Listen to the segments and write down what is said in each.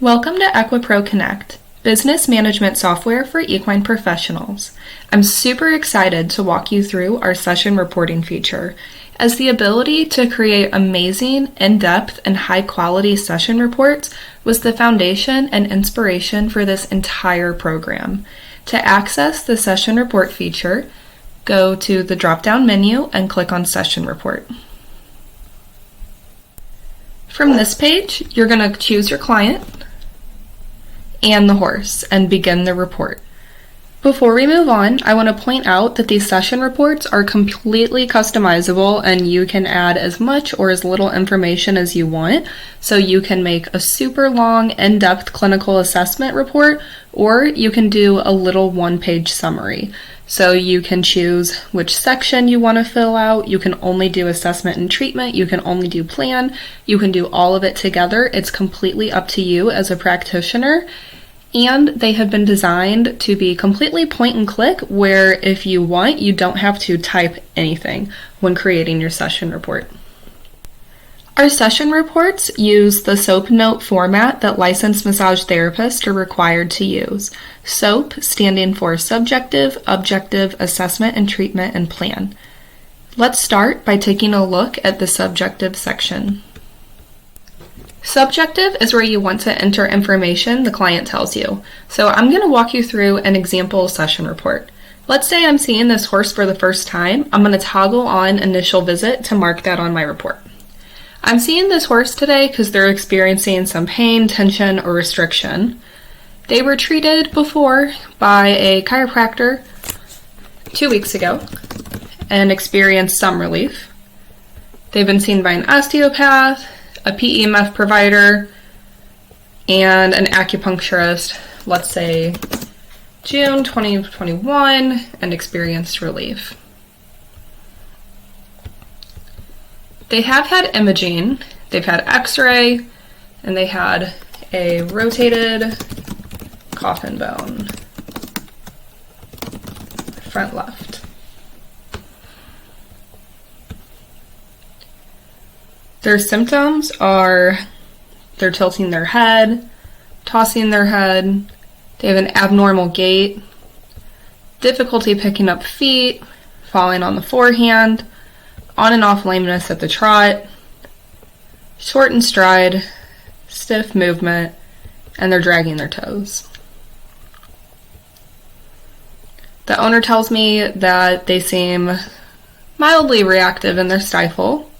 Welcome to EquiPro Connect, business management software for equine professionals. I'm super excited to walk you through our session reporting feature, as the ability to create amazing, in-depth, and high-quality session reports was the foundation and inspiration for this entire program. To access the session report feature, go to the drop-down menu and click on Session Report. From this page, you're going to choose your client and the horse and begin the report. Before we move on, I want to point out that these session reports are completely customizable and you can add as much or as little information as you want. So you can make a super long, in-depth clinical assessment report, or you can do a little one-page summary. So you can choose which section you want to fill out. You can only do assessment and treatment. You can only do plan. You can do all of it together. It's completely up to you as a practitioner. And they have been designed to be completely point and click, where if you want, you don't have to type anything when creating your session report. Our session reports use the SOAP note format that licensed massage therapists are required to use. SOAP standing for Subjective, Objective, Assessment and Treatment and Plan. Let's start by taking a look at the subjective section. Subjective is where you want to enter information the client tells you. So I'm going to walk you through an example session report. Let's say I'm seeing this horse for the first time. I'm going to toggle on initial visit to mark that on my report. I'm seeing this horse today because they're experiencing some pain, tension, or restriction. They were treated before by a chiropractor 2 weeks ago and experienced some relief. They've been seen by an osteopath, a PEMF provider, and an acupuncturist, let's say June 2021, and experienced relief. They have had imaging, they've had x-ray, and they had a rotated coffin bone, front left. Their symptoms are they're tilting their head, tossing their head, they have an abnormal gait, difficulty picking up feet, falling on the forehand, on and off lameness at the trot, shortened stride, stiff movement, and they're dragging their toes. The owner tells me that they seem mildly reactive in their stifle,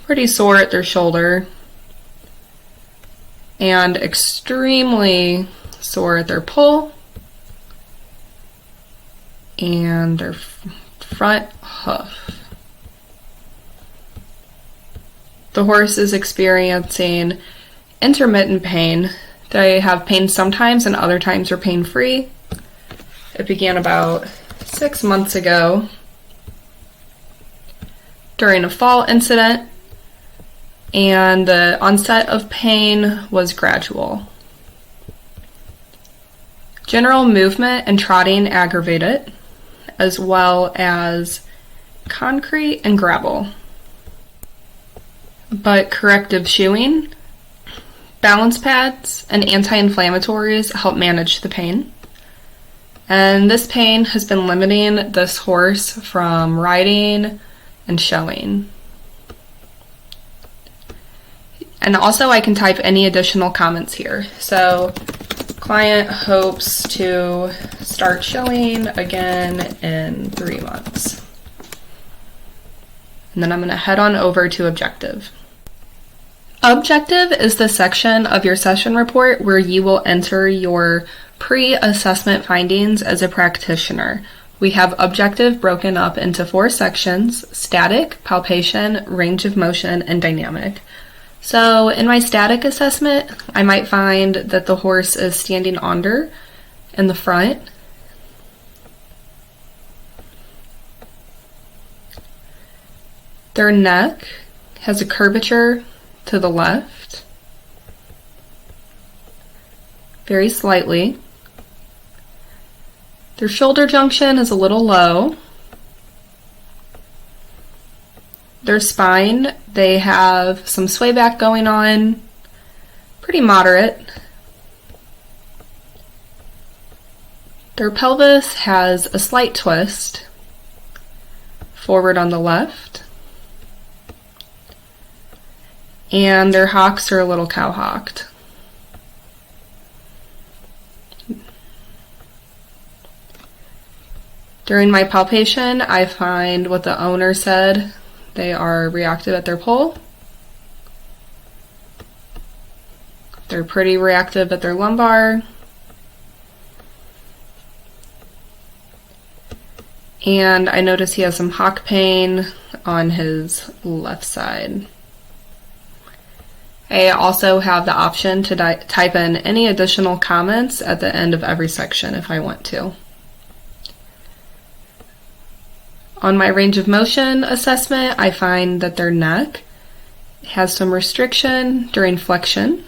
pretty sore at their shoulder, and extremely sore at their pull and their front hoof. The horse is experiencing intermittent pain. They have pain sometimes and other times are pain-free. It began about 6 months ago during a fall incident, and the onset of pain was gradual. General movement and trotting aggravate it, as well as concrete and gravel. But corrective shoeing, balance pads, and anti-inflammatories help manage the pain. And this pain has been limiting this horse from riding and showing. And also I can type any additional comments here. So, client hopes to start showing again in 3 months. And then I'm going to head on over to Objective. Objective is the section of your session report where you will enter your pre-assessment findings as a practitioner. We have Objective broken up into 4 sections: static, palpation, range of motion, and dynamic. So in my static assessment, I might find that the horse is standing under in the front. Their neck has a curvature to the left, very slightly. Their shoulder junction is a little low. Their spine, they have some sway back going on, pretty moderate. Their pelvis has a slight twist, forward on the left, and their hocks are a little cow-hocked. During my palpation, I find what the owner said. They are reactive at their pole. They're pretty reactive at their lumbar. And I notice he has some hock pain on his left side. I also have the option to type in any additional comments at the end of every section if I want to. On my range of motion assessment, I find that their neck has some restriction during flexion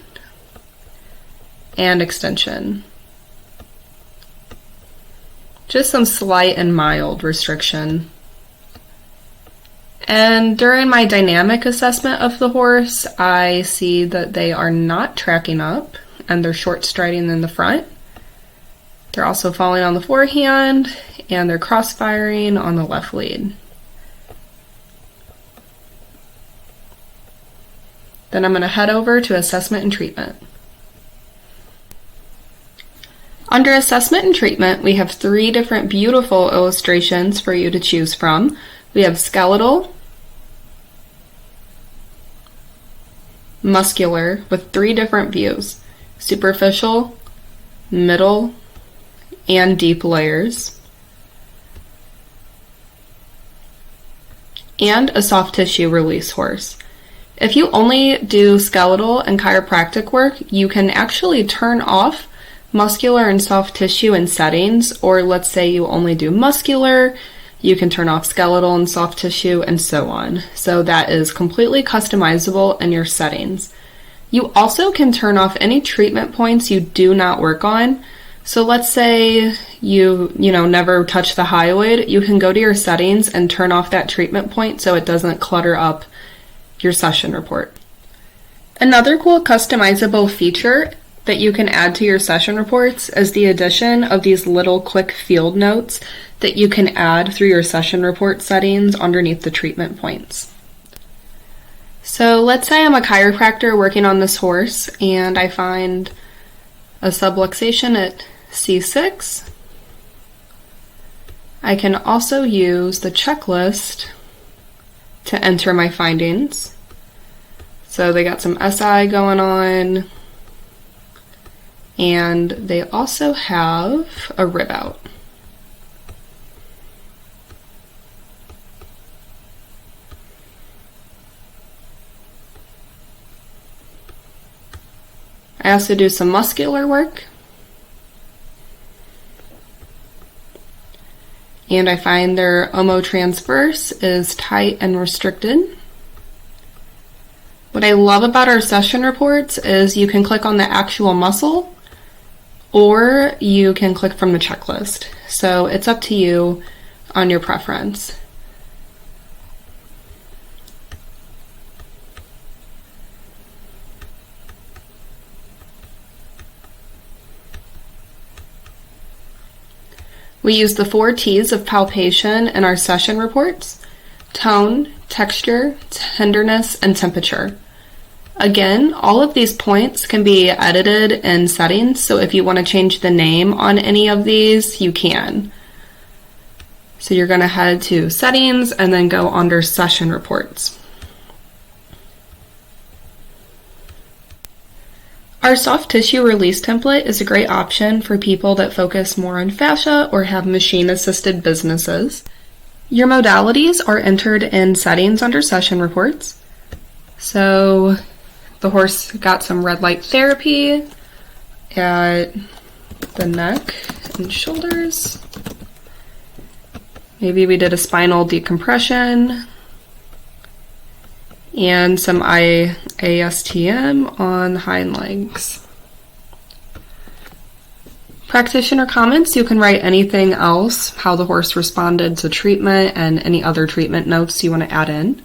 and extension. Just some slight and mild restriction. And during my dynamic assessment of the horse, I see that they are not tracking up and they're short striding in the front. They're also falling on the forehand and they're cross-firing on the left lead. Then I'm going to head over to assessment and treatment. Under assessment and treatment, we have 3 different beautiful illustrations for you to choose from. We have skeletal, muscular, with 3 different views: superficial, middle, and deep layers, and a soft tissue release horse. If you only do skeletal and chiropractic work, you can actually turn off muscular and soft tissue in settings, or let's say you only do muscular, you can turn off skeletal and soft tissue, and so on. So that is completely customizable in your settings. You also can turn off any treatment points you do not work on. So let's say you never touch the hyoid, you can go to your settings and turn off that treatment point so it doesn't clutter up your session report. Another cool customizable feature that you can add to your session reports is the addition of these little quick field notes that you can add through your session report settings underneath the treatment points. So let's say I'm a chiropractor working on this horse and I find a subluxation at C6. I can also use the checklist to enter my findings. So they got some SI going on, and they also have a rib out. I also do some muscular work, and I find their omotransverse is tight and restricted. What I love about our session reports is you can click on the actual muscle or you can click from the checklist. So it's up to you on your preference. We use the 4 T's of palpation in our session reports: tone, texture, tenderness, and temperature. Again, all of these points can be edited in settings, so if you want to change the name on any of these, you can. So you're going to head to settings and then go under session reports. Our soft tissue release template is a great option for people that focus more on fascia or have machine-assisted businesses. Your modalities are entered in settings under session reports. So the horse got some red light therapy at the neck and shoulders. Maybe we did a spinal decompression and some IASTM on the hind legs. Practitioner comments, you can write anything else, how the horse responded to treatment and any other treatment notes you want to add in.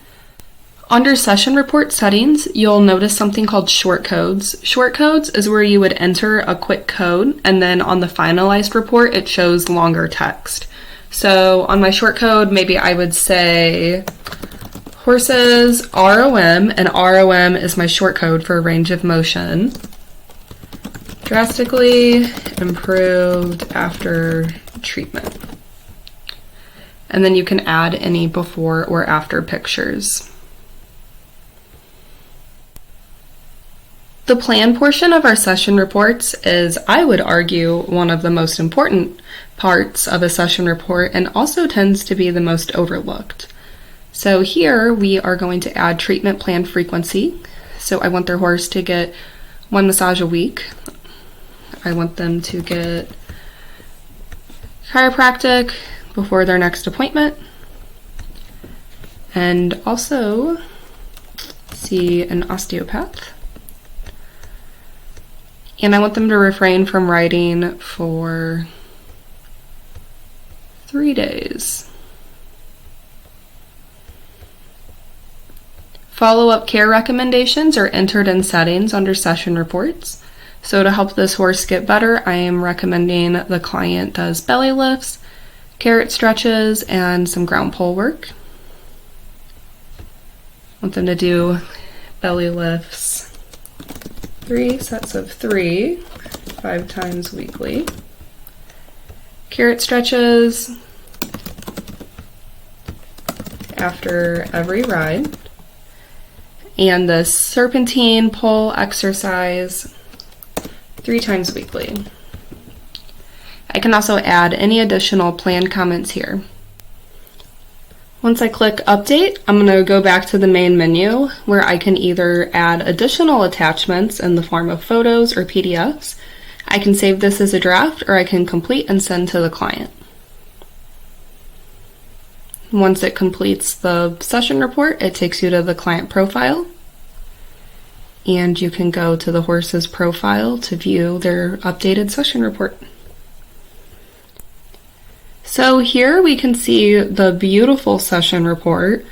Under session report settings, you'll notice something called short codes. Short codes is where you would enter a quick code, and then on the finalized report, it shows longer text. So on my short code, maybe I would say horses ROM, and ROM is my short code for range of motion. Drastically improved after treatment. And then you can add any before or after pictures. The plan portion of our session reports is, I would argue, one of the most important parts of a session report and also tends to be the most overlooked. So here we are going to add treatment plan frequency. So I want their horse to get 1 massage a week. I want them to get chiropractic before their next appointment, and also see an osteopath. And I want them to refrain from riding for 3 days. Follow-up care recommendations are entered in settings under session reports. So to help this horse get better, I am recommending the client does belly lifts, carrot stretches, and some ground pole work. I want them to do belly lifts 3 sets of 3, 5 times weekly. Carrot stretches after every ride. And the serpentine pole exercise 3 times weekly. I can also add any additional plan comments here. Once I click Update, I'm going to go back to the main menu where I can either add additional attachments in the form of photos or PDFs. I can save this as a draft, or I can complete and send to the client. Once it completes the session report, it takes you to the client profile, and you can go to the horse's profile to view their updated session report. So here we can see the beautiful session report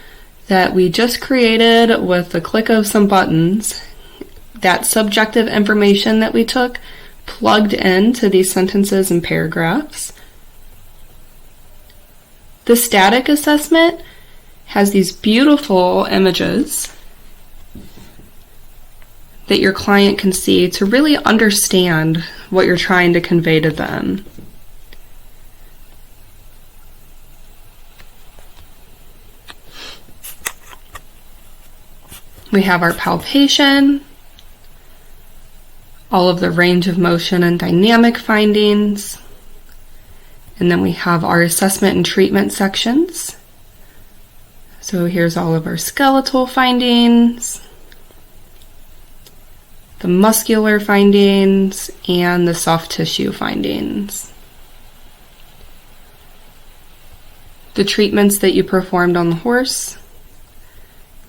that we just created with the click of some buttons. That subjective information that we took, plugged into these sentences and paragraphs. The static assessment has these beautiful images that your client can see to really understand what you're trying to convey to them. We have our palpation, all of the range of motion and dynamic findings, and then we have our assessment and treatment sections. So here's all of our skeletal findings, the muscular findings, and the soft tissue findings. The treatments that you performed on the horse,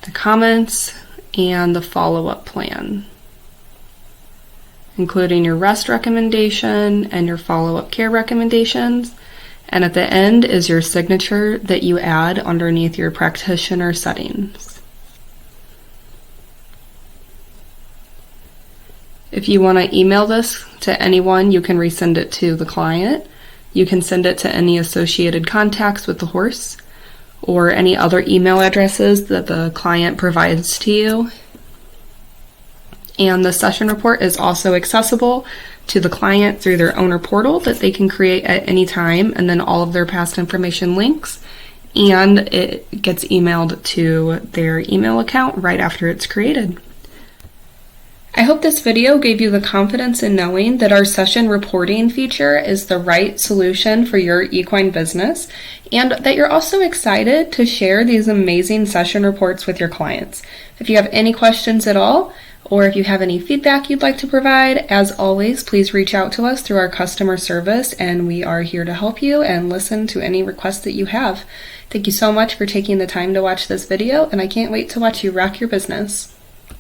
the comments, and the follow-up plan, including your rest recommendation and your follow-up care recommendations. And at the end is your signature that you add underneath your practitioner settings. If you want to email this to anyone, you can resend it to the client. You can send it to any associated contacts with the horse, or any other email addresses that the client provides to you. And the session report is also accessible to the client through their owner portal that they can create at any time, and then all of their past information links, and it gets emailed to their email account right after it's created. I hope this video gave you the confidence in knowing that our session reporting feature is the right solution for your equine business, and that you're also excited to share these amazing session reports with your clients. If you have any questions at all, or if you have any feedback you'd like to provide, as always, please reach out to us through our customer service, and we are here to help you and listen to any requests that you have. Thank you so much for taking the time to watch this video, and I can't wait to watch you rock your business.